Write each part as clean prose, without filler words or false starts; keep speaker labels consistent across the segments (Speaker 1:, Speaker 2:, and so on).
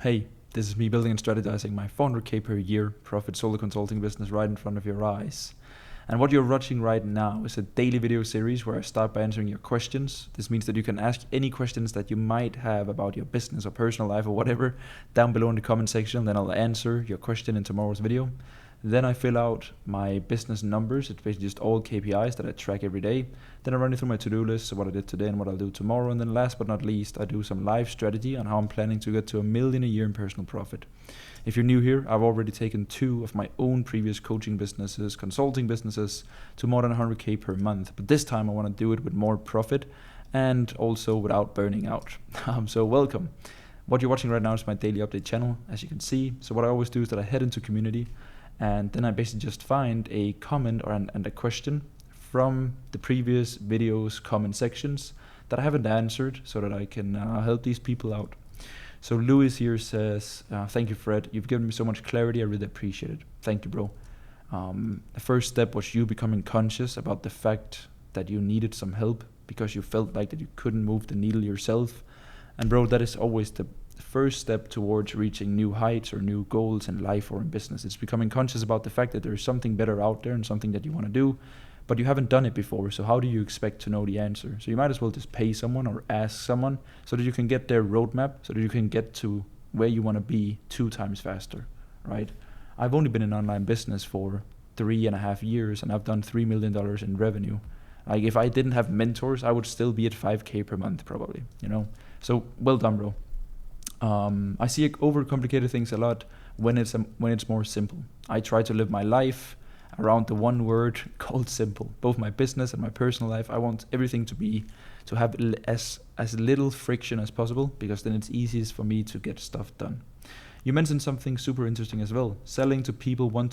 Speaker 1: Hey, this is me building and strategizing my 400k per year profit solo consulting business right in front of your eyes. And what you're watching right now is a daily video series where I start by answering your questions. This means that you can ask any questions that you might have about your business or personal life or whatever down below in the comment section. Then I'll answer your question in tomorrow's video. Then I fill out my business numbers. It's basically just all KPIs that I track every day. Then I run it through my to-do list, so what I did today and what I'll do tomorrow. And then last but not least, I do some live strategy on how I'm planning to get to $1 million a year in personal profit. If you're new here, I've already taken 2 of my own previous coaching businesses, consulting businesses, to more than 100k per month. But this time I want to do it with more profit and also without burning out. So welcome. What you're watching right now is my daily update channel, as you can see. So what I always do is that I head into community, and then I basically just find a comment and a question from the previous videos comment sections that I haven't answered so that I can help these people out. So Louis here says, thank you, Fred. You've given me so much clarity. I really appreciate it. Thank you, bro. The first step was you becoming conscious about the fact that you needed some help because you felt like that you couldn't move the needle yourself. And bro, that is always the first step towards reaching new heights or new goals in life or in business. It's becoming conscious about the fact that there's something better out there and something that you want to do, but you haven't done it before. So how do you expect to know the answer? So you might as well just pay someone or ask someone so that you can get their roadmap, so that you can get to where you want to be 2 times faster, right? I've only been in online business for 3.5 years and I've done $3 million in revenue. Like if I didn't have mentors, I would still be at 5k per month probably, you know? So well done, bro. I see overcomplicated things a lot when it's more simple. I try to live my life around the one word called simple. Both my business and my personal life, I want everything to have as little friction as possible, because then it's easiest for me to get stuff done. You mentioned something super interesting as well. Selling to people one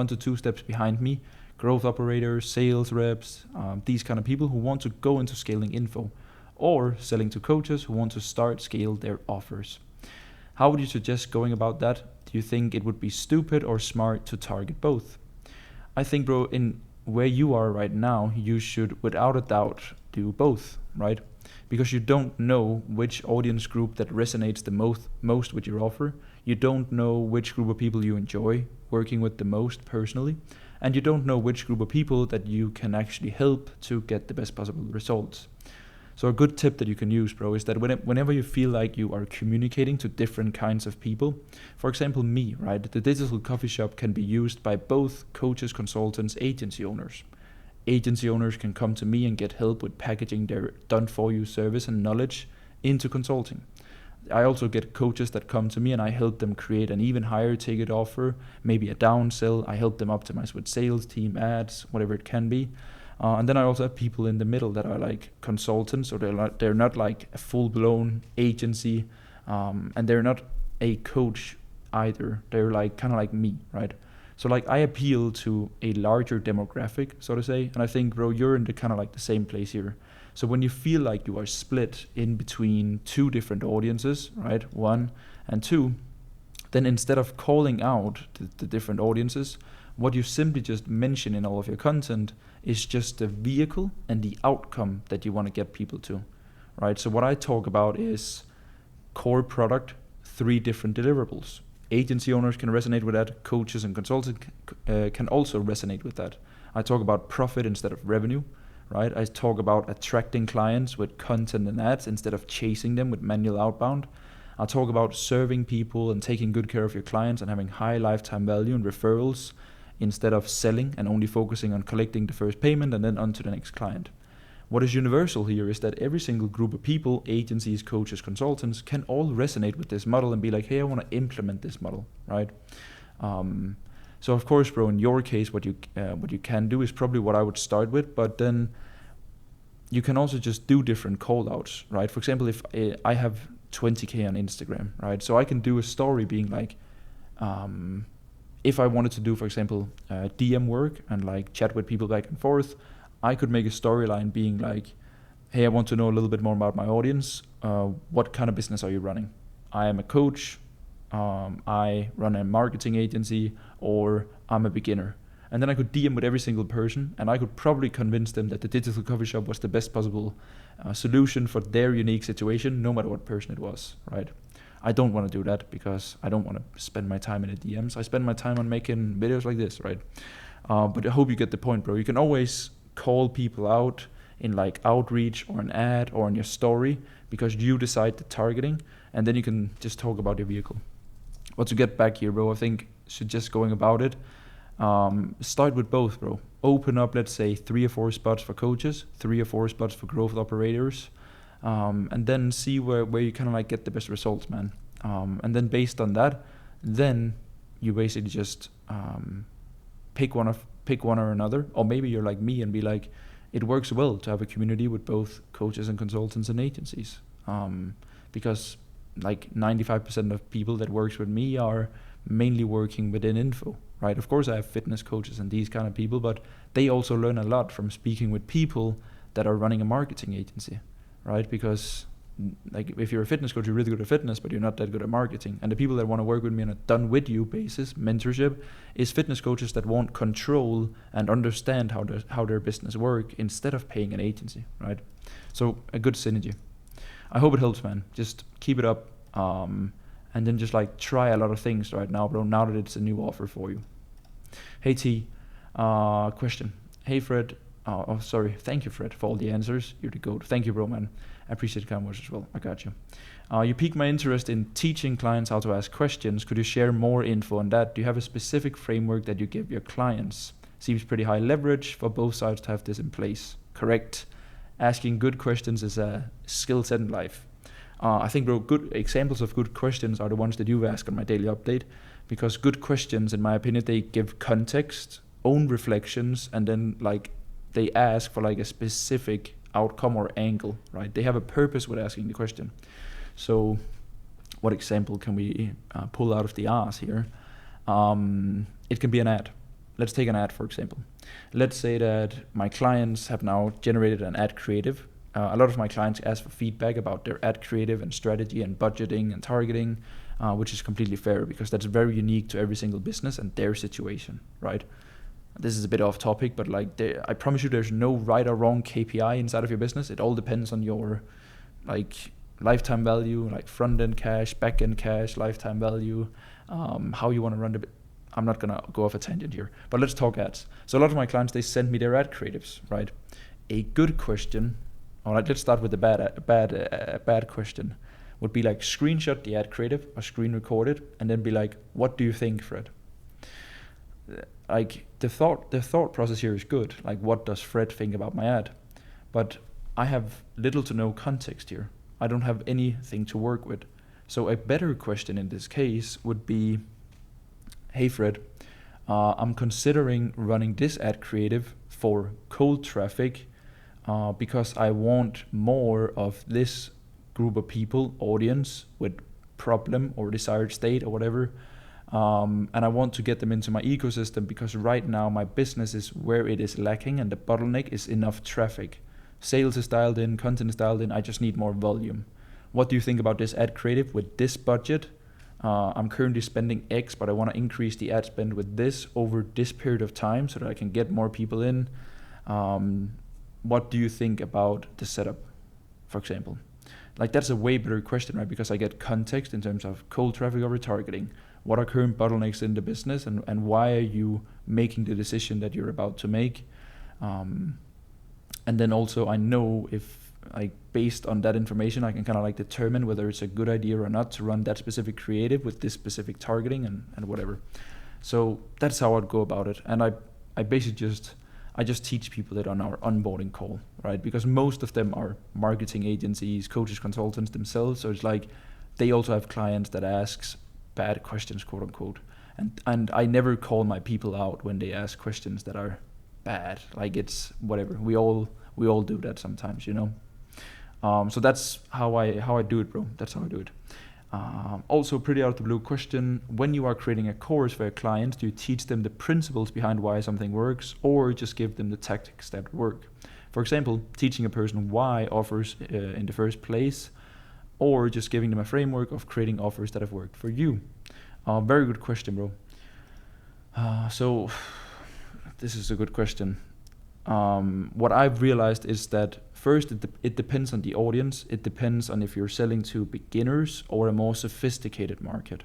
Speaker 1: to 2 steps behind me, growth operators, sales reps, these kind of people who want to go into scaling info, or selling to coaches who want to scale their offers. How would you suggest going about that? Do you think it would be stupid or smart to target both? I think, bro, in where you are right now, you should without a doubt do both, right? Because you don't know which audience group that resonates the most with your offer. You don't know which group of people you enjoy working with the most personally. And you don't know which group of people that you can actually help to get the best possible results. So a good tip that you can use, bro, is that whenever you feel like you are communicating to different kinds of people, for example, me, right? The digital coffee shop can be used by both coaches, consultants, agency owners. Agency owners can come to me and get help with packaging their done-for-you service and knowledge into consulting. I also get coaches that come to me and I help them create an even higher ticket offer, maybe a downsell. I help them optimize with sales team, ads, whatever it can be. And then I also have people in the middle that are like consultants, or they're not like a full-blown agency, and they're not a coach either. They're like kind of like me, right? So like I appeal to a larger demographic, so to say, and I think, bro, you're in the kind of like the same place here. So when you feel like you are split in between 2 different audiences, right, 1 and 2, then instead of calling out the different audiences, what you simply just mention in all of your content is just the vehicle and the outcome that you want to get people to, right? So what I talk about is core product, 3 different deliverables. Agency owners can resonate with that. Coaches and consultants can also resonate with that. I talk about profit instead of revenue, right? I talk about attracting clients with content and ads instead of chasing them with manual outbound. I talk about serving people and taking good care of your clients and having high lifetime value and referrals, instead of selling and only focusing on collecting the first payment and then on to the next client. What is universal here is that every single group of people, agencies, coaches, consultants, can all resonate with this model and be like, hey, I want to implement this model, right? So of course, bro, in your case, what you can do is probably what I would start with, but then you can also just do different call outs, right? For example, if I have 20k on Instagram, right? So I can do a story being like, if I wanted to do, for example, DM work and like chat with people back and forth, I could make a storyline being like, hey, I want to know a little bit more about my audience. What kind of business are you running? I am a coach. I run a marketing agency, or I'm a beginner. And then I could DM with every single person, and I could probably convince them that the digital coffee shop was the best possible solution for their unique situation, no matter what person it was, right? I don't want to do that because I don't want to spend my time in the DMs. I spend my time on making videos like this, right? But I hope you get the point, bro. You can always call people out in like outreach or an ad or in your story because you decide the targeting, and then you can just talk about your vehicle. But to get back here, bro, I think suggest going about it. Start with both, bro. Open up, let's say, 3 or 4 spots for coaches, 3 or 4 spots for growth operators, and then see where you kind of like get the best results, man. And then based on that, then you basically just pick one or another, or maybe you're like me and be like, it works well to have a community with both coaches and consultants and agencies, because like 95% of people that works with me are mainly working within info, right? Of course I have fitness coaches and these kind of people, but they also learn a lot from speaking with people that are running a marketing agency, right? Because like if you're a fitness coach, you're really good at fitness, but you're not that good at marketing. And the people that want to work with me on a done with you basis, mentorship, is fitness coaches that won't control and understand how their business work instead of paying an agency, right? So a good synergy. I hope it helps, man. Just keep it up, and then just like try a lot of things right now, bro, now that it's a new offer for you. Hey T, question. Hey Fred, thank you Fred for all the answers. You're the GOAT. Thank you, bro, man. I appreciate the kind words as well. I got you. You piqued my interest in teaching clients how to ask questions. Could you share more info on that? Do you have a specific framework that you give your clients? Seems pretty high leverage for both sides to have this in place. Correct. Asking good questions is a skill set in life. I think, bro, good examples of good questions are the ones that you ask on my daily update, because good questions, in my opinion, they give context, own reflections, and then like they ask for like a specific outcome or angle, right? They have a purpose with asking the question. So what example can we pull out of the ass here? It can be an ad. Let's take an ad, for example. Let's say that my clients have now generated an ad creative. A lot of my clients ask for feedback about their ad creative and strategy and budgeting and targeting, which is completely fair because that's very unique to every single business and their situation, right? This is a bit off topic, but like I promise you there's no right or wrong KPI inside of your business. It all depends on your like lifetime value, like front end cash, back end cash, lifetime value, how you want to run the I'm not going to go off a tangent here, but let's talk ads. So a lot of my clients, they send me their ad creatives, right? A good question, all right, let's start with the bad question, would be like screenshot the ad creative or screen record it and then be like, what do you think, Fred? Like the thought process here is good. Like, what does Fred think about my ad? But I have little to no context here. I don't have anything to work with. So a better question in this case would be, hey Fred, I'm considering running this ad creative for cold traffic because I want more of this group of people, audience with problem or desired state or whatever, and I want to get them into my ecosystem because right now my business is where it is lacking and the bottleneck is enough traffic. Sales is dialed in, content is dialed in, I just need more volume. What do you think about this ad creative with this budget? I'm currently spending X, but I want to increase the ad spend with this over this period of time so that I can get more people in. What do you think about the setup, for example? Like that's a way better question, right? Because I get context in terms of cold traffic or retargeting. What are current bottlenecks in the business and why are you making the decision that you're about to make? And then also I know if like based on that information, I can kind of like determine whether it's a good idea or not to run that specific creative with this specific targeting and whatever. So that's how I'd go about it. And I basically just teach people that on our onboarding call, right? Because most of them are marketing agencies, coaches, consultants themselves. So it's like they also have clients that asks bad questions, quote unquote. And I never call my people out when they ask questions that are bad. Like it's whatever. We all do that sometimes, you know. So that's how I do it, bro. That's how I do it. Also, pretty out of the blue question: when you are creating a course for a client, do you teach them the principles behind why something works, or just give them the tactics that work? For example, teaching a person why offers in the first place, or just giving them a framework of creating offers that have worked for you. Very good question, bro. So this is a good question. What I've realized is that first, it depends on the audience. It depends on if you're selling to beginners or a more sophisticated market.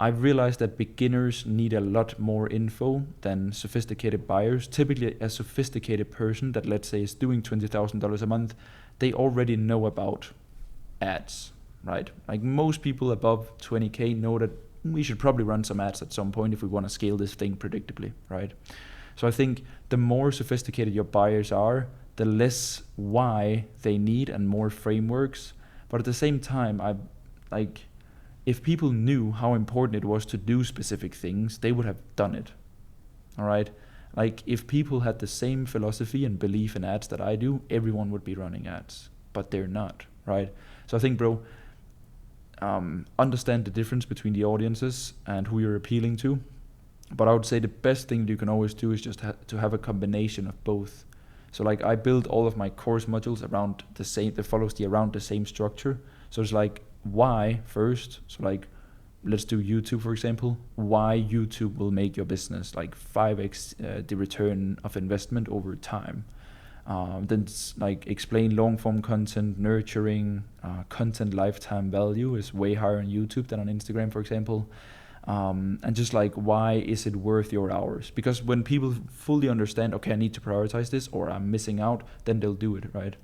Speaker 1: I've realized that beginners need a lot more info than sophisticated buyers. Typically, a sophisticated person that, let's say, is doing $20,000 a month, they already know about ads, right? Like most people above 20K know that we should probably run some ads at some point if we want to scale this thing predictably, right? So I think the more sophisticated your buyers are, the less why they need and more frameworks. But at the same time, if people knew how important it was to do specific things, they would have done it. All right? Like if people had the same philosophy and belief in ads that I do, everyone would be running ads, but they're not, right? So I think, bro, understand the difference between the audiences and who you're appealing to. But I would say the best thing you can always do is just to have a combination of both. So like I build all of my course modules around the same, that follows around the same structure. So it's like why first. So like let's do YouTube, for example. Why YouTube will make your business like 5x the return of investment over time. Then like explain long form content, nurturing, content lifetime value is way higher on YouTube than on Instagram, for example. And just like, why is it worth your hours? Because when people fully understand, okay, I need to prioritize this or I'm missing out, then they'll do it, right?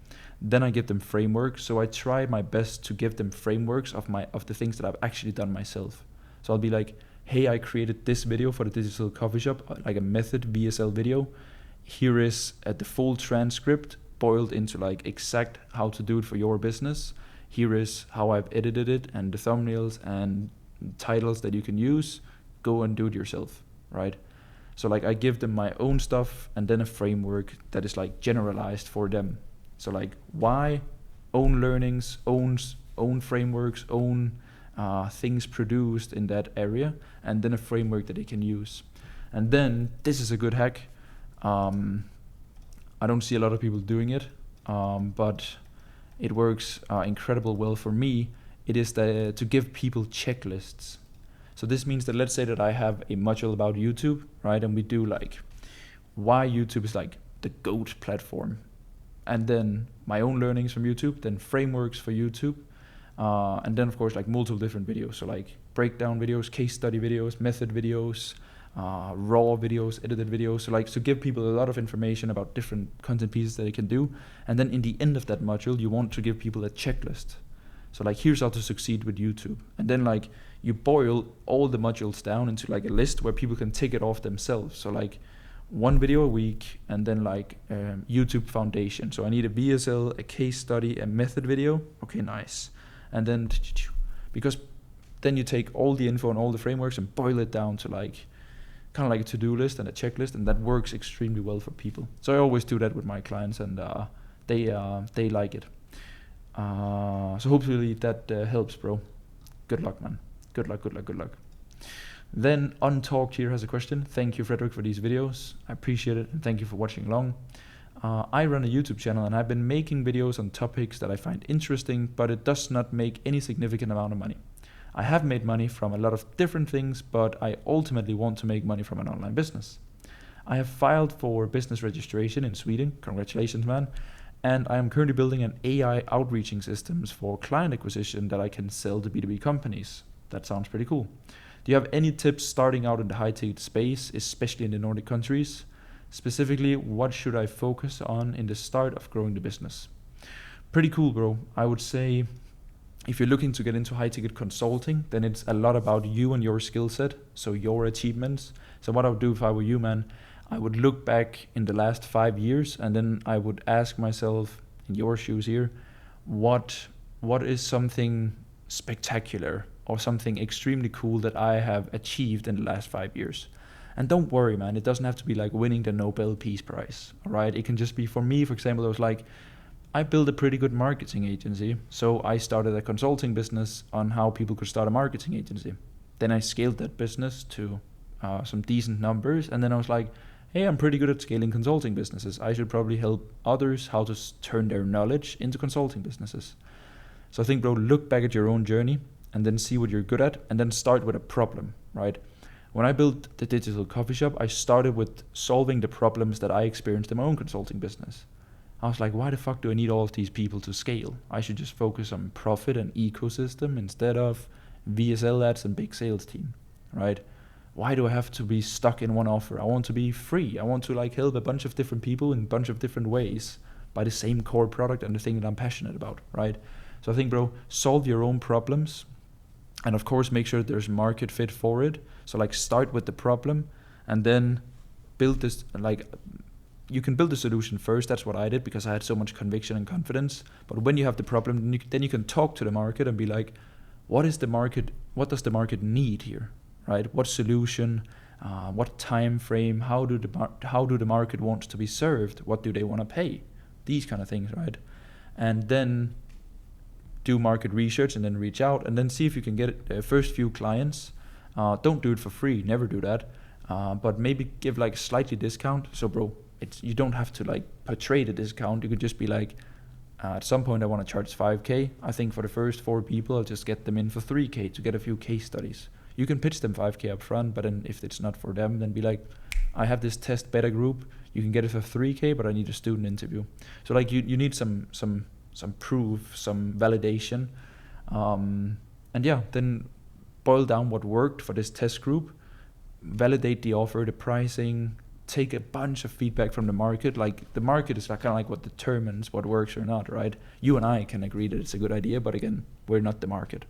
Speaker 1: Then I give them frameworks. So I try my best to give them frameworks of the things that I've actually done myself. So I'll be like, hey, I created this video for the digital coffee shop, like a method VSL video. Here is the full transcript boiled into like exact how to do it for your business. Here is how I've edited it and the thumbnails and titles that you can use. Go and do it yourself, right? So like I give them my own stuff and then a framework that is like generalized for them. So like why, own learnings, own frameworks, own things produced in that area, and then a framework that they can use. And then this is a good hack. I don't see a lot of people doing it, but it works incredibly well for me. It is to give people checklists. So this means that let's say that I have a module about YouTube, right? And we do like why YouTube is like the GOAT platform. And then my own learnings from YouTube, then frameworks for YouTube. And then of course like multiple different videos. So like breakdown videos, case study videos, method videos, raw videos, edited videos. So like to give people a lot of information about different content pieces that they can do. And then in the end of that module, you want to give people a checklist. So like here's how to succeed with YouTube. And then like you boil all the modules down into like a list where people can tick it off themselves. So like one video a week and then like YouTube foundation. So I need a VSL, a case study, a method video. Okay, nice. And then because then you take all the info and all the frameworks and boil it down to like kind of like a to-do list and a checklist, and that works extremely well for people. So I always do that with my clients, and they like it. So hopefully that helps, bro. Good luck, man. Good luck. Then Untalked here has a question. Thank you, Frederik, for these videos. I appreciate it, and thank you for watching along. I run a YouTube channel, and I've been making videos on topics that I find interesting, but it does not make any significant amount of money. I have made money from a lot of different things, but I ultimately want to make money from an online business. I have filed for business registration in Sweden. Congratulations, man. And I am currently building an AI outreaching systems for client acquisition that I can sell to B2B companies. That sounds pretty cool. Do you have any tips starting out in the high-ticket space, especially in the Nordic countries? Specifically, what should I focus on in the start of growing the business? Pretty cool, bro. I would say if you're looking to get into high-ticket consulting, then it's a lot about you and your skill set, so your achievements. So what I would do if I were you, man, I would look back in the last 5 years, and then I would ask myself, in your shoes here, what is something spectacular or something extremely cool that I have achieved in the last 5 years? And don't worry, man, it doesn't have to be like winning the Nobel Peace Prize, all right? It can just be, for me, for example, it was like, I built a pretty good marketing agency, so I started a consulting business on how people could start a marketing agency. Then I scaled that business to some decent numbers, and then I was like, hey, I'm pretty good at scaling consulting businesses. I should probably help others how to turn their knowledge into consulting businesses. So I think, bro, look back at your own journey and then see what you're good at, and then start with a problem, right? When I built the digital coffee shop, I started with solving the problems that I experienced in my own consulting business. I was like, why the fuck do I need all of these people to scale? I should just focus on profit and ecosystem instead of VSL ads and big sales team, right? Why do I have to be stuck in one offer? I want to be free. I want to like help a bunch of different people in a bunch of different ways by the same core product and the thing that I'm passionate about, right? So I think, bro, solve your own problems, and of course make sure there's market fit for it. So like start with the problem and then build this, like you can build the solution first. That's what I did because I had so much conviction and confidence. But when you have the problem, then you can talk to the market and be like, what does the market need here, right? What solution, what time frame, how do the market want to be served? What do they want to pay? These kind of things, right? And then do market research and then reach out and then see if you can get the first few clients. Don't do it for free, never do that. But maybe give like a slightly discount. So bro, you don't have to like portray the discount. You could just be like, at some point I want to charge 5K. I think for the first 4 people, I'll just get them in for 3K to get a few case studies. You can pitch them 5K up front, but then if it's not for them, then be like, I have this test beta group. You can get it for 3K, but I need a student interview. So like you need some proof, some validation. And yeah, then boil down what worked for this test group, validate the offer, the pricing, take a bunch of feedback from the market. Like the market is like kind of like what determines what works or not, right? You and I can agree that it's a good idea, but again, we're not the market.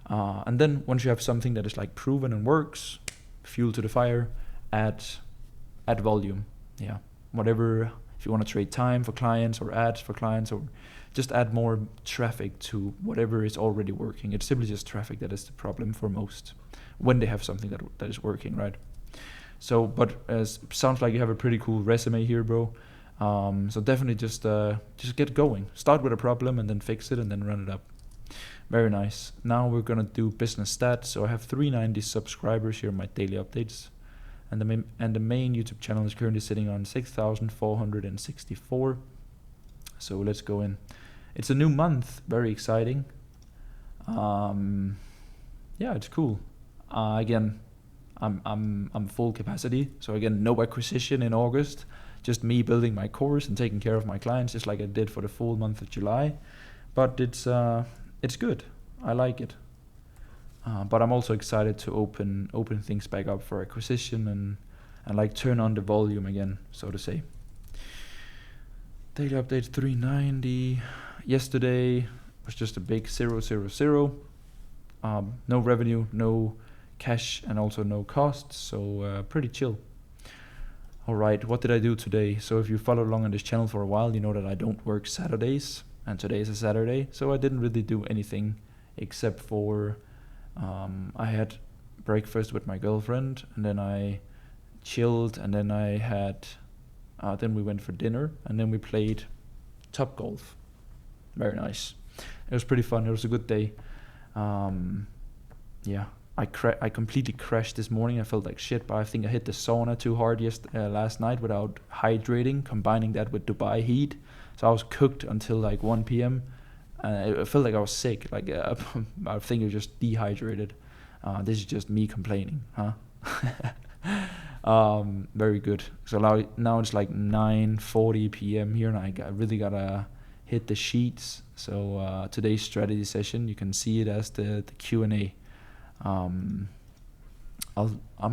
Speaker 1: And then once you have something that is like proven and works, fuel to the fire, add volume. Yeah, whatever. If you want to trade time for clients or ads for clients, or just add more traffic to whatever is already working. It's simply just traffic that is the problem for most when they have something that is working, right? So, but sounds like you have a pretty cool resume here, bro. So definitely just get going. Start with a problem and then fix it and then run it up. Very nice. Now we're gonna do business stats. So I have 390 subscribers here in my daily updates, and the main YouTube channel is currently sitting on 6,464. So let's go in. It's a new month. Very exciting. Yeah, it's cool. Again, I'm full capacity. So again, no acquisition in August. Just me building my course and taking care of my clients, just like I did for the full month of July. But it's good. I like it. But I'm also excited to open things back up for acquisition and like turn on the volume again, so to say. Daily update 390. Yesterday was just a big 000. No revenue, no cash, and also no costs. So pretty chill. All right, what did I do today? So if you follow along on this channel for a while, you know that I don't work Saturdays, and today is a Saturday. So I didn't really do anything except for I had breakfast with my girlfriend, and then I chilled, and then I had then we went for dinner, and then we played Top Golf. Very nice. It was pretty fun. It was a good day. Yeah, I completely crashed this morning. I felt like shit, but I think I hit the sauna too hard last night without hydrating, combining that with Dubai heat. So I was cooked until like 1 p.m. I felt like I was sick. Like I think I was just dehydrated. This is just me complaining, huh? Very good. So now it's like 9:40 p.m. here, and I really gotta hit the sheets. So today's strategy session, you can see it as the Q&A. I'm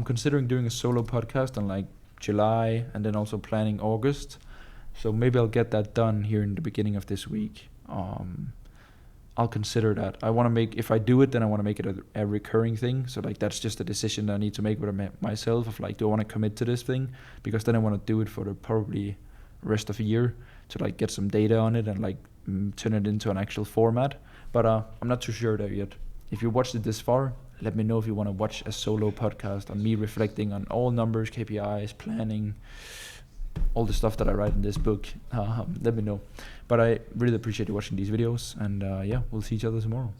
Speaker 1: considering doing a solo podcast on like July, and then also planning August. So maybe I'll get that done here in the beginning of this week. I'll consider that. I want to if I do it, then I want to make it a recurring thing. So like that's just a decision that I need to make with myself of like, do I want to commit to this thing? Because then I want to do it for the probably rest of the year to like get some data on it and like turn it into an actual format. But I'm not too sure there yet. If you watched it this far, let me know if you want to watch a solo podcast on me reflecting on all numbers, KPIs, planning, all the stuff that I write in this book. Let me know. But I really appreciate you watching these videos, and yeah, we'll see each other tomorrow.